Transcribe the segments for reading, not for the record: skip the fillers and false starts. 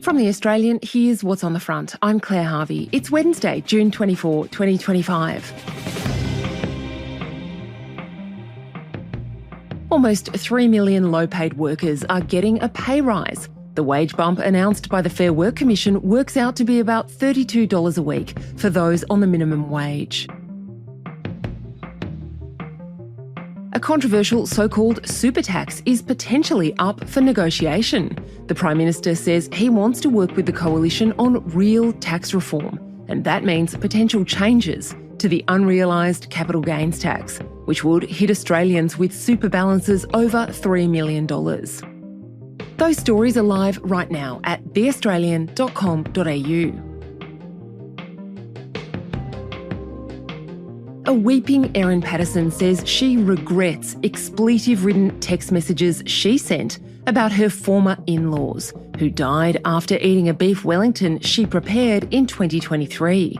From The Australian, here's what's on the front. I'm Claire Harvey. It's Wednesday, June 24, 2025. Almost 3 million low-paid workers are getting a pay rise. The wage bump announced by the Fair Work Commission works out to be about $32 a week for those on the minimum wage. A controversial so-called super tax is potentially up for negotiation. The Prime Minister says he wants to work with the coalition on real tax reform, and that means potential changes to the unrealised capital gains tax, which would hit Australians with super balances over $3 million. Those stories are live right now at theaustralian.com.au. A weeping Erin Patterson says she regrets expletive-ridden text messages she sent about her former in-laws, who died after eating a beef Wellington she prepared in 2023.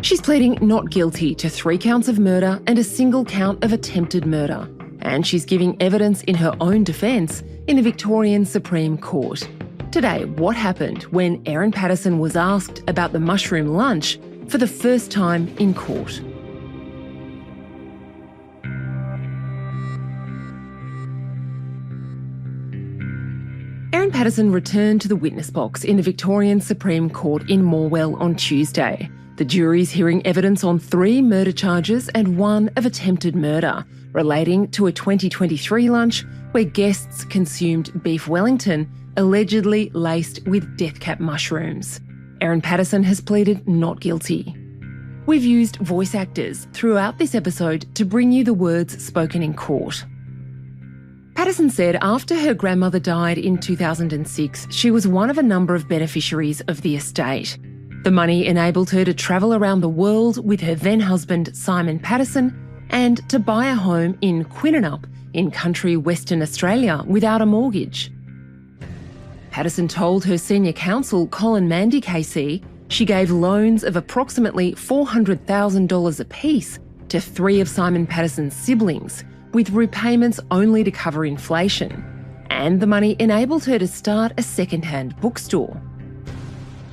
She's pleading not guilty to 3 counts of murder and a single count of attempted murder, and she's giving evidence in her own defence in the Victorian Supreme Court. Today, what happened when Erin Patterson was asked about the mushroom lunch for the first time in court? Erin Patterson returned to the witness box in the Victorian Supreme Court in Morwell on Tuesday. The jury's hearing evidence on 3 murder charges and 1 of attempted murder, relating to a 2023 lunch where guests consumed beef Wellington, allegedly laced with death cap mushrooms. Erin Patterson has pleaded not guilty. We've used voice actors throughout this episode to bring you the words spoken in court. Patterson said after her grandmother died in 2006, she was one of a number of beneficiaries of the estate. The money enabled her to travel around the world with her then-husband Simon Patterson and to buy a home in Quinninup in country Western Australia without a mortgage. Patterson told her senior counsel Colin Mandy KC she gave loans of approximately $400,000 apiece to 3 of Simon Patterson's siblings, with repayments only to cover inflation, and the money enabled her to start a second-hand bookstore.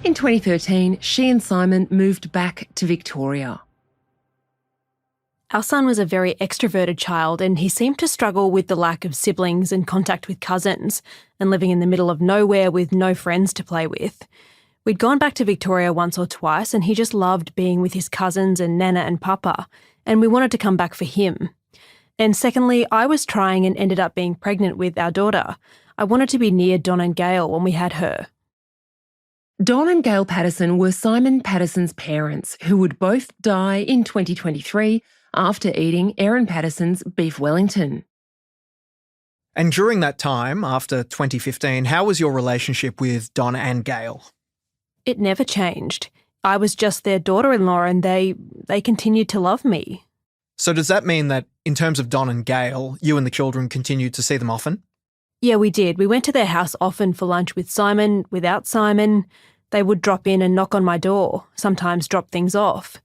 In 2013, she and Simon moved back to Victoria. Our son was a very extroverted child, and he seemed to struggle with the lack of siblings and contact with cousins, and living in the middle of nowhere with no friends to play with. We'd gone back to Victoria once or twice, and he just loved being with his cousins and Nana and Papa, and we wanted to come back for him. And secondly, I was trying and ended up being pregnant with our daughter. I wanted to be near Don and Gail when we had her. Don and Gail Patterson were Simon Patterson's parents, who would both die in 2023 after eating Erin Patterson's beef Wellington. And during that time, after 2015, how was your relationship with Don and Gail? It never changed. I was just their daughter-in-law, and they continued to love me. So does that mean that in terms of Don and Gail, you and the children continued to see them often? Yeah, we did. We went to their house often for lunch with Simon, without Simon. They would drop in and knock on my door, sometimes drop things off.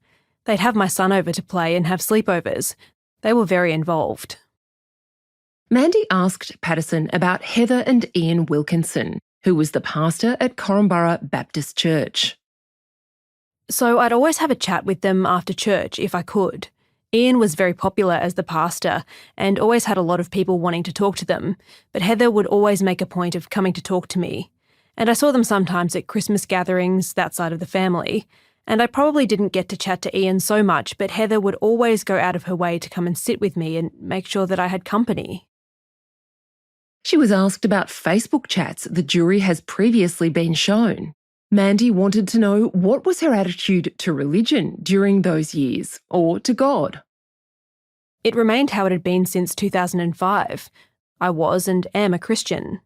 They'd have my son over to play and have sleepovers. They were very involved. Mandy asked Patterson about Heather and Ian Wilkinson, who was the pastor at Corumburra Baptist Church. So I'd always have a chat with them after church if I could. Ian was very popular as the pastor and always had a lot of people wanting to talk to them, but Heather would always make a point of coming to talk to me. And I saw them sometimes at Christmas gatherings, that side of the family, and I probably didn't get to chat to Ian so much, but Heather would always go out of her way to come and sit with me and make sure that I had company. She was asked about Facebook chats the jury has previously been shown. Mandy wanted to know what was her attitude to religion during those years, or to God. It remained how it had been since 2005. I was and am a Christian.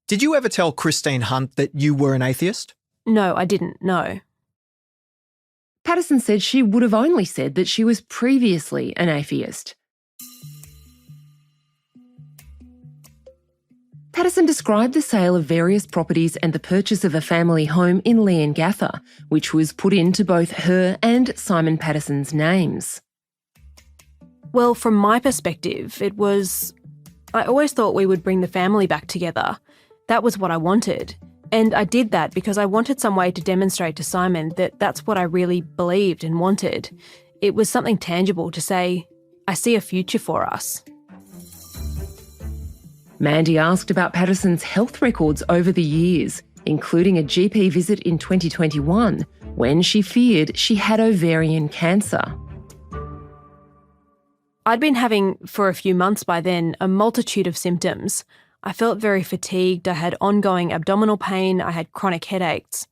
Did you ever tell Christine Hunt that you were an atheist? No, I didn't, no. Patterson said she would have only said that she was previously an atheist. Patterson described the sale of various properties and the purchase of a family home in Leongatha, which was put into both her and Simon Patterson's names. Well, from my perspective, I always thought we would bring the family back together. That was what I wanted. And I did that because I wanted some way to demonstrate to Simon that that's what I really believed and wanted. It was something tangible to say, I see a future for us. Mandy asked about Patterson's health records over the years, including a GP visit in 2021 when she feared she had ovarian cancer. I'd been having, for a few months by then, a multitude of symptoms. I felt very fatigued, I had ongoing abdominal pain, I had chronic headaches.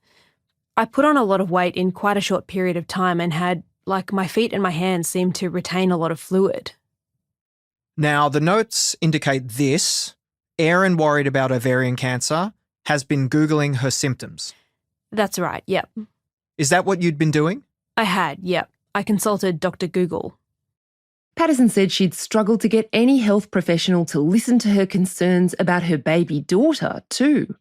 I put on a lot of weight in quite a short period of time and had, like, my feet and my hands seemed to retain a lot of fluid. Now, the notes indicate this. Erin, worried about ovarian cancer, has been Googling her symptoms. That's right, yep. Is that what you'd been doing? I had, yep. I consulted Dr. Google. Patterson said she'd struggled to get any health professional to listen to her concerns about her baby daughter too.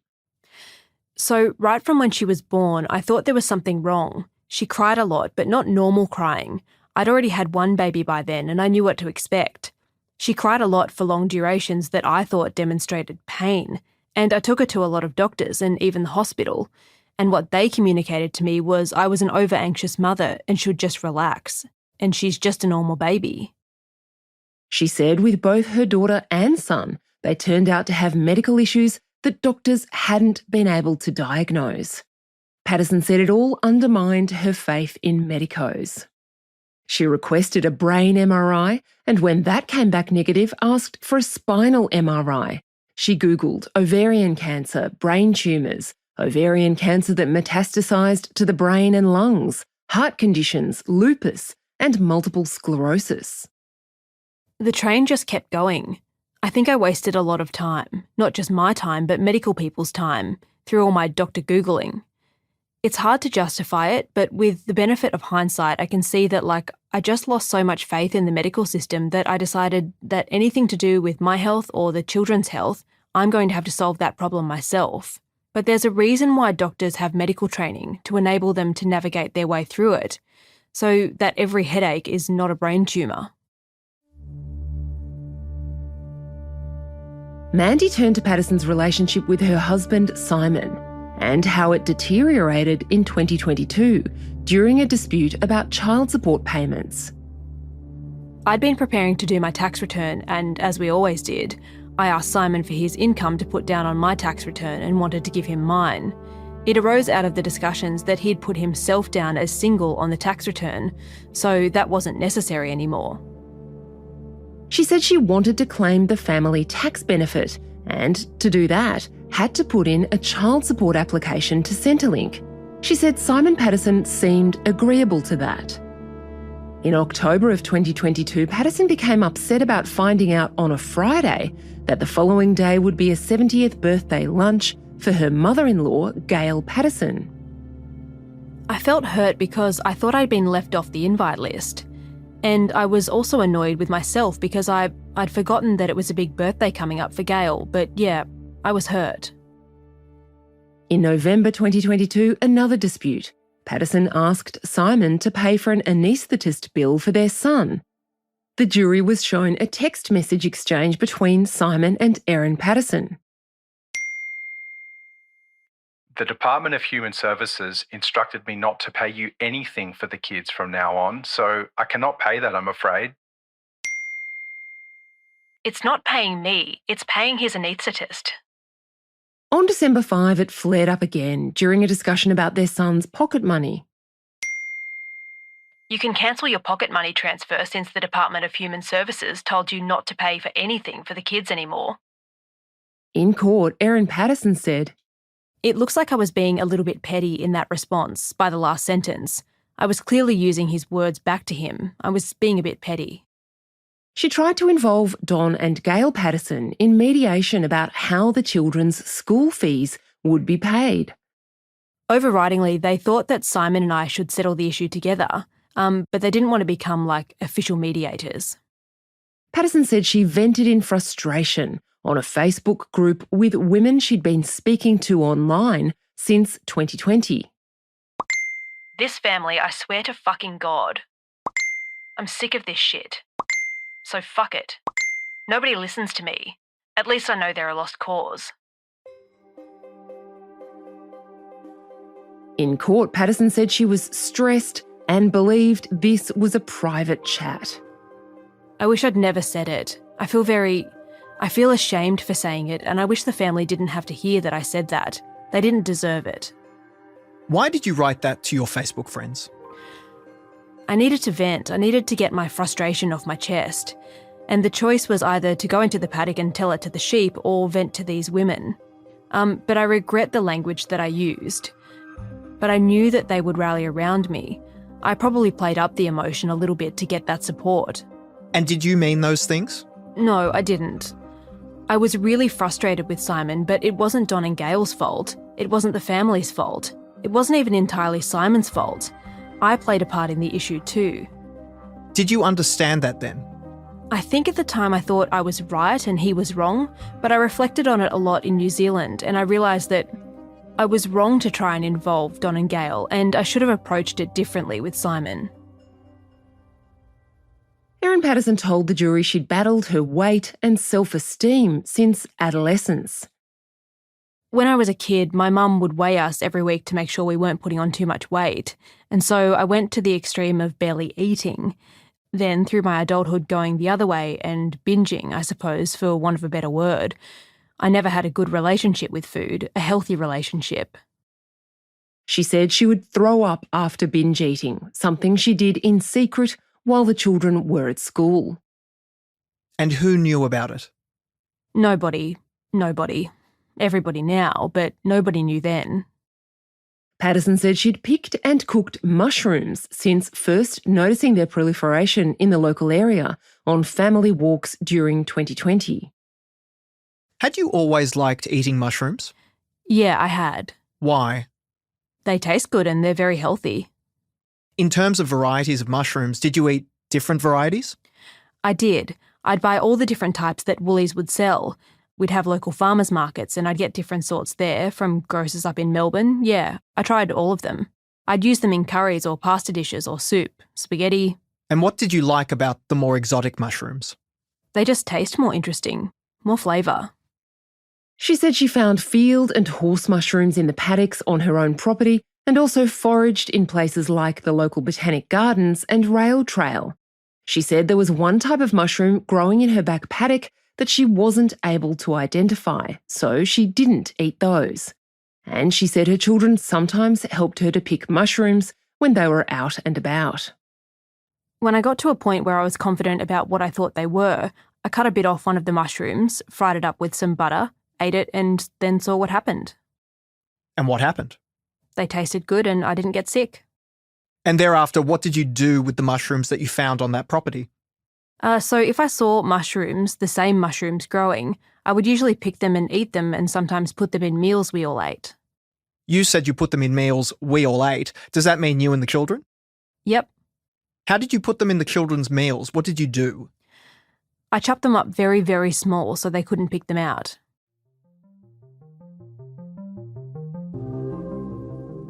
So right from when she was born, I thought there was something wrong. She cried a lot, but not normal crying. I'd already had one baby by then and I knew what to expect. She cried a lot for long durations that I thought demonstrated pain, and I took her to a lot of doctors and even the hospital, and what they communicated to me was I was an over-anxious mother and should just relax, and she's just a normal baby. She said with both her daughter and son, they turned out to have medical issues that doctors hadn't been able to diagnose. Patterson said it all undermined her faith in medicos. She requested a brain MRI, and when that came back negative, asked for a spinal MRI. She Googled ovarian cancer, brain tumours, ovarian cancer that metastasised to the brain and lungs, heart conditions, lupus, and multiple sclerosis. The train just kept going. I think I wasted a lot of time, not just my time, but medical people's time, through all my Dr. Googling. It's hard to justify it, but with the benefit of hindsight, I can see that, I just lost so much faith in the medical system that I decided that anything to do with my health or the children's health, I'm going to have to solve that problem myself. But there's a reason why doctors have medical training, to enable them to navigate their way through it, so that every headache is not a brain tumour. Mandy turned to Patterson's relationship with her husband, Simon, and how it deteriorated in 2022 during a dispute about child support payments. I'd been preparing to do my tax return, and as we always did, I asked Simon for his income to put down on my tax return and wanted to give him mine. It arose out of the discussions that he'd put himself down as single on the tax return, so that wasn't necessary anymore. She said she wanted to claim the family tax benefit and, to do that, had to put in a child support application to Centrelink. She said Simon Patterson seemed agreeable to that. In October of 2022, Patterson became upset about finding out on a Friday that the following day would be a 70th birthday lunch for her mother-in-law, Gail Patterson. I felt hurt because I thought I'd been left off the invite list. And I was also annoyed with myself because I'd forgotten that it was a big birthday coming up for Gail, but yeah, I was hurt. In November 2022, another dispute. Patterson asked Simon to pay for an anaesthetist bill for their son. The jury was shown a text message exchange between Simon and Erin Patterson. The Department of Human Services instructed me not to pay you anything for the kids from now on, so I cannot pay that, I'm afraid. It's not paying me, it's paying his anaesthetist. On December 5, it flared up again during a discussion about their son's pocket money. You can cancel your pocket money transfer since the Department of Human Services told you not to pay for anything for the kids anymore. In court, Erin Patterson said, "It looks like I was being a little bit petty in that response by the last sentence. I was clearly using his words back to him. I was being a bit petty." She tried to involve Don and Gail Patterson in mediation about how the children's school fees would be paid. Overridingly, they thought that Simon and I should settle the issue together, but they didn't want to become official mediators. Patterson said she vented in frustration on a Facebook group with women she'd been speaking to online since 2020. This family, I swear to fucking God. I'm sick of this shit. So fuck it. Nobody listens to me. At least I know they're a lost cause. In court, Patterson said she was stressed and believed this was a private chat. I wish I'd never said it. I feel ashamed for saying it, and I wish the family didn't have to hear that I said that. They didn't deserve it. Why did you write that to your Facebook friends? I needed to vent. I needed to get my frustration off my chest. And the choice was either to go into the paddock and tell it to the sheep or vent to these women. But I regret the language that I used. But I knew that they would rally around me. I probably played up the emotion a little bit to get that support. And did you mean those things? No, I didn't. I was really frustrated with Simon, but it wasn't Don and Gail's fault. It wasn't the family's fault. It wasn't even entirely Simon's fault. I played a part in the issue too. Did you understand that then? I think at the time I thought I was right and he was wrong, but I reflected on it a lot in New Zealand and I realised that I was wrong to try and involve Don and Gail, and I should have approached it differently with Simon. Erin Patterson told the jury she'd battled her weight and self-esteem since adolescence. When I was a kid, my mum would weigh us every week to make sure we weren't putting on too much weight, and so I went to the extreme of barely eating. Then, through my adulthood, going the other way and binging, I suppose, for want of a better word. I never had a good relationship with food, a healthy relationship. She said she would throw up after binge eating, something she did in secret while the children were at school. And who knew about it? Nobody. Everybody now, but nobody knew then. Patterson said she'd picked and cooked mushrooms since first noticing their proliferation in the local area on family walks during 2020. Had you always liked eating mushrooms? Yeah, I had. Why? They taste good and they're very healthy. In terms of varieties of mushrooms, did you eat different varieties? I did. I'd buy all the different types that Woolies would sell. We'd have local farmers markets and I'd get different sorts there from grocers up in Melbourne. Yeah, I tried all of them. I'd use them in curries or pasta dishes or soup, spaghetti. And what did you like about the more exotic mushrooms? They just taste more interesting, more flavour. She said she found field and horse mushrooms in the paddocks on her own property and also foraged in places like the local botanic gardens and rail trail. She said there was one type of mushroom growing in her back paddock that she wasn't able to identify, so she didn't eat those. And she said her children sometimes helped her to pick mushrooms when they were out and about. When I got to a point where I was confident about what I thought they were, I cut a bit off one of the mushrooms, fried it up with some butter, ate it, and then saw what happened. And what happened? They tasted good and I didn't get sick. And thereafter, what did you do with the mushrooms that you found on that property? So if I saw mushrooms, the same mushrooms growing, I would usually pick them and eat them and sometimes put them in meals we all ate. You said you put them in meals we all ate. Does that mean you and the children? Yep. How did you put them in the children's meals? What did you do? I chopped them up very, very small so they couldn't pick them out.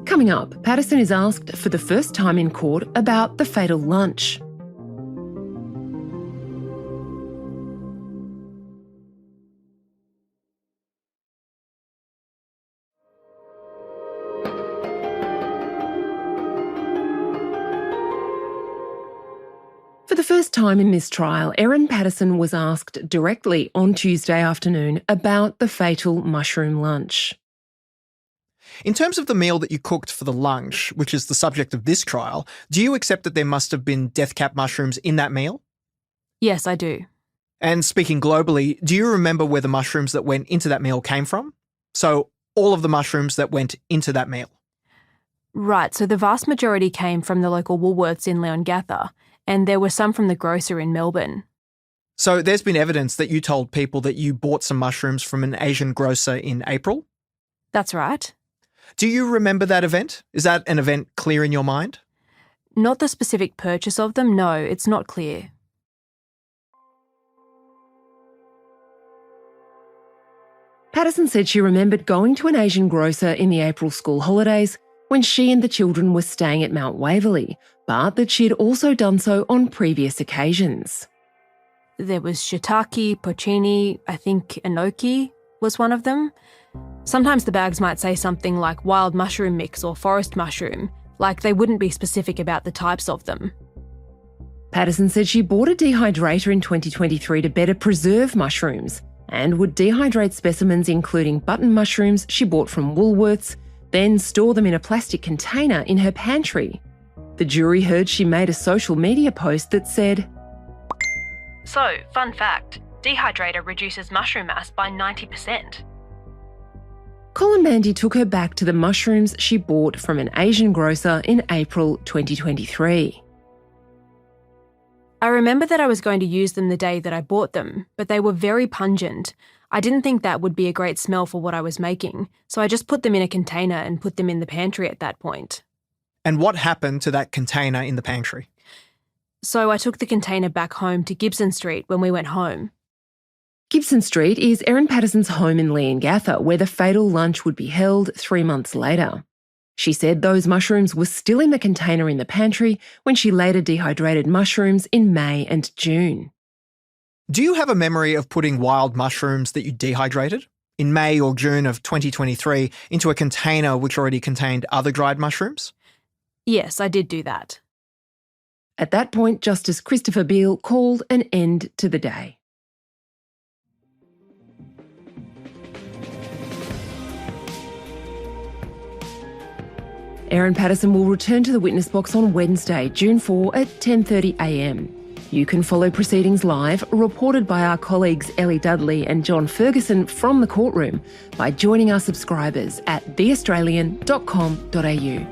Coming up, Patterson is asked for the first time in court about the fatal lunch. For the first time in this trial, Erin Patterson was asked directly on Tuesday afternoon about the fatal mushroom lunch. In terms of the meal that you cooked for the lunch, which is the subject of this trial, do you accept that there must have been death cap mushrooms in that meal? Yes, I do. And speaking globally, do you remember where the mushrooms that went into that meal came from? So all of the mushrooms that went into that meal. Right, so the vast majority came from the local Woolworths in Leongatha, and there were some from the grocer in Melbourne. So there's been evidence that you told people that you bought some mushrooms from an Asian grocer in April? That's right. Do you remember that event? Is that an event clear in your mind? Not the specific purchase of them, no, it's not clear. Patterson said she remembered going to an Asian grocer in the April school holidays when she and the children were staying at Mount Waverley, but that she had also done so on previous occasions. There was shiitake, porcini, I think enoki was one of them. Sometimes the bags might say something like wild mushroom mix or forest mushroom, like they wouldn't be specific about the types of them. Patterson said she bought a dehydrator in 2023 to better preserve mushrooms and would dehydrate specimens including button mushrooms she bought from Woolworths, then store them in a plastic container in her pantry. The jury heard she made a social media post that said, "So, fun fact, dehydrator reduces mushroom mass by 90%. Colin Mandy took her back to the mushrooms she bought from an Asian grocer in April 2023. I remember that I was going to use them the day that I bought them, but they were very pungent. I didn't think that would be a great smell for what I was making, so I just put them in a container and put them in the pantry at that point." And what happened to that container in the pantry? So I took the container back home to Gibson Street when we went home. Gibson Street is Erin Patterson's home in Leongatha, where the fatal lunch would be held 3 months later. She said those mushrooms were still in the container in the pantry when she later dehydrated mushrooms in May and June. Do you have a memory of putting wild mushrooms that you dehydrated in May or June of 2023 into a container which already contained other dried mushrooms? Yes, I did do that. At that point, Justice Christopher Beale called an end to the day. Erin Patterson will return to the witness box on Wednesday, June 4 at 10:30am. You can follow proceedings live, reported by our colleagues Ellie Dudley and John Ferguson from the courtroom, by joining our subscribers at theaustralian.com.au.